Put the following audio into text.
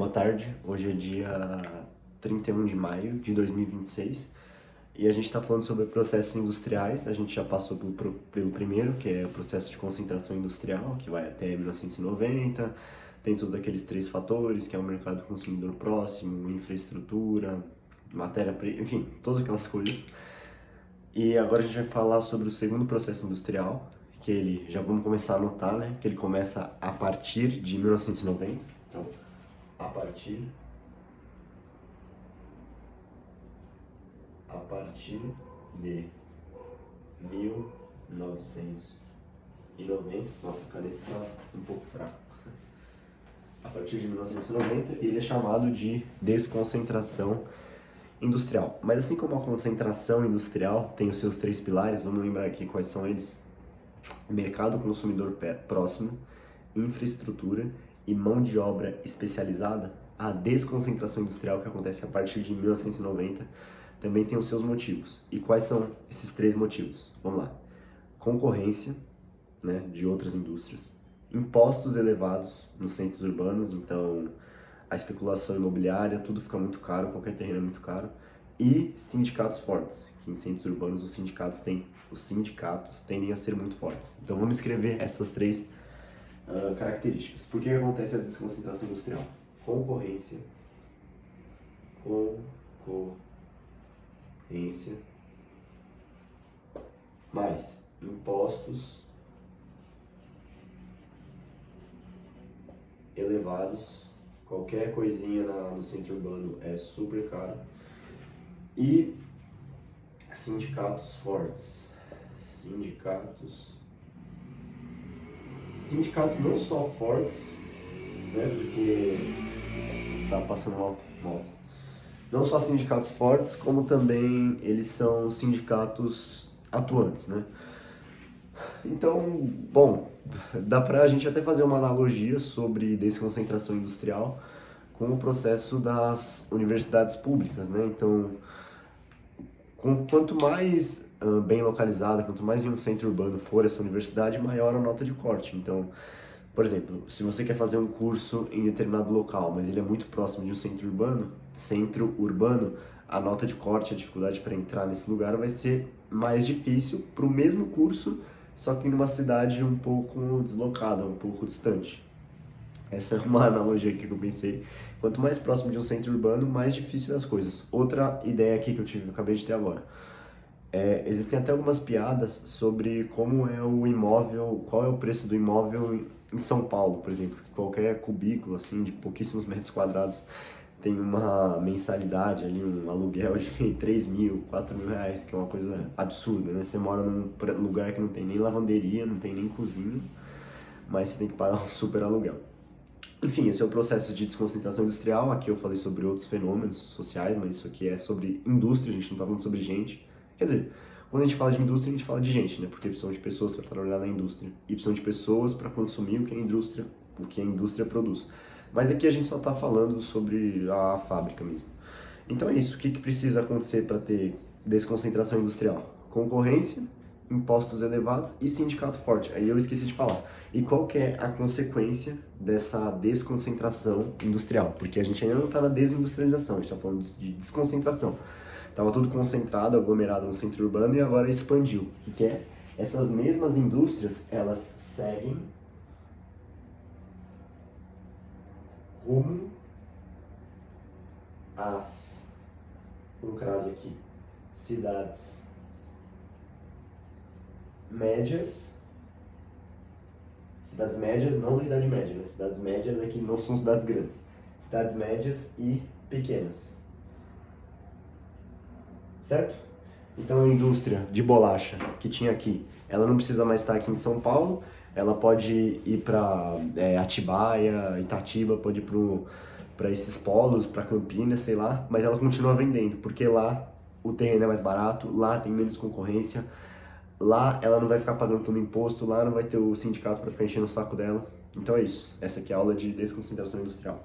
Boa tarde, hoje é dia 31 de maio de 2026 e a gente está falando sobre processos industriais. A gente já passou pelo primeiro, que é o processo de concentração industrial, que vai até 1990, tem todos aqueles três fatores, que é o mercado consumidor próximo, infraestrutura, matéria-prima, enfim, todas aquelas coisas. E agora a gente vai falar sobre o segundo processo industrial, que ele, já vamos começar a anotar, né, que ele começa a partir de 1990, então, a partir de 1990. Nossa, a caneta está um pouco fraca. A partir de 1990, ele é chamado de desconcentração industrial. Mas assim como a concentração industrial tem os seus três pilares, vamos lembrar aqui quais são eles: mercado consumidor próximo, infraestrutura e mão de obra especializada. A desconcentração industrial, que acontece a partir de 1990, também tem os seus motivos. E quais são esses três motivos? Vamos lá. Concorrência, né, de outras indústrias. Impostos elevados nos centros urbanos, então a especulação imobiliária, tudo fica muito caro, qualquer terreno é muito caro. E sindicatos fortes, que em centros urbanos os sindicatos tendem a ser muito fortes. Então vamos escrever essas três características. Por que acontece a desconcentração industrial? Concorrência, mais impostos elevados, qualquer coisinha no centro urbano é super caro, e sindicatos fortes. Sindicatos não só fortes, né, porque tá passando uma moto. Não só sindicatos fortes, como também eles são sindicatos atuantes, né? Então, bom, dá pra gente até fazer uma analogia sobre desconcentração industrial com o processo das universidades públicas, né? Então, quanto mais bem localizada, quanto mais em um centro urbano for essa universidade, maior a nota de corte. Então, por exemplo, se você quer fazer um curso em determinado local, mas ele é muito próximo de um centro urbano, a nota de corte, a dificuldade para entrar nesse lugar vai ser mais difícil para o mesmo curso, só que numa cidade um pouco deslocada, um pouco distante. Essa é uma analogia aqui que eu pensei. Quanto mais próximo de um centro urbano, mais difícil é as coisas. Outra ideia aqui que eu acabei de ter agora. Existem até algumas piadas sobre como é o imóvel, qual é o preço do imóvel em São Paulo, por exemplo. Que qualquer cubículo, assim, de pouquíssimos metros quadrados, tem uma mensalidade ali, um aluguel de 3 mil, 4 mil reais, que é uma coisa absurda, né? Você mora num lugar que não tem nem lavanderia, não tem nem cozinha, mas você tem que pagar um super aluguel. Enfim, esse é o processo de desconcentração industrial. Aqui eu falei sobre outros fenômenos sociais, mas isso aqui é sobre indústria, a gente não está falando sobre gente. Quer dizer, quando a gente fala de indústria, a gente fala de gente, né? Porque precisam de pessoas para trabalhar na indústria e precisam de pessoas para consumir o que a indústria produz. Mas aqui a gente só está falando sobre a fábrica mesmo. Então é isso. O que precisa acontecer para ter desconcentração industrial? Concorrência, impostos elevados e sindicato forte. Aí eu esqueci de falar. E qual que é a consequência dessa desconcentração industrial? Porque a gente ainda não está na desindustrialização, a gente está falando de desconcentração. Estava tudo concentrado, aglomerado no centro urbano e agora expandiu. O que é? Essas mesmas indústrias, elas seguem rumo às, vamos crase aqui, cidades médias, não da Idade Média, né? Cidades médias aqui não são cidades grandes, cidades médias e pequenas, certo? Então a indústria de bolacha que tinha aqui, ela não precisa mais estar aqui em São Paulo, ela pode ir para Atibaia, Itatiba, pode ir para esses polos, para Campinas, sei lá, mas ela continua vendendo, porque lá o terreno é mais barato, lá tem menos concorrência, lá ela não vai ficar pagando todo imposto, lá não vai ter o sindicato para ficar enchendo o saco dela. Então é isso, essa aqui é a aula de desconcentração industrial.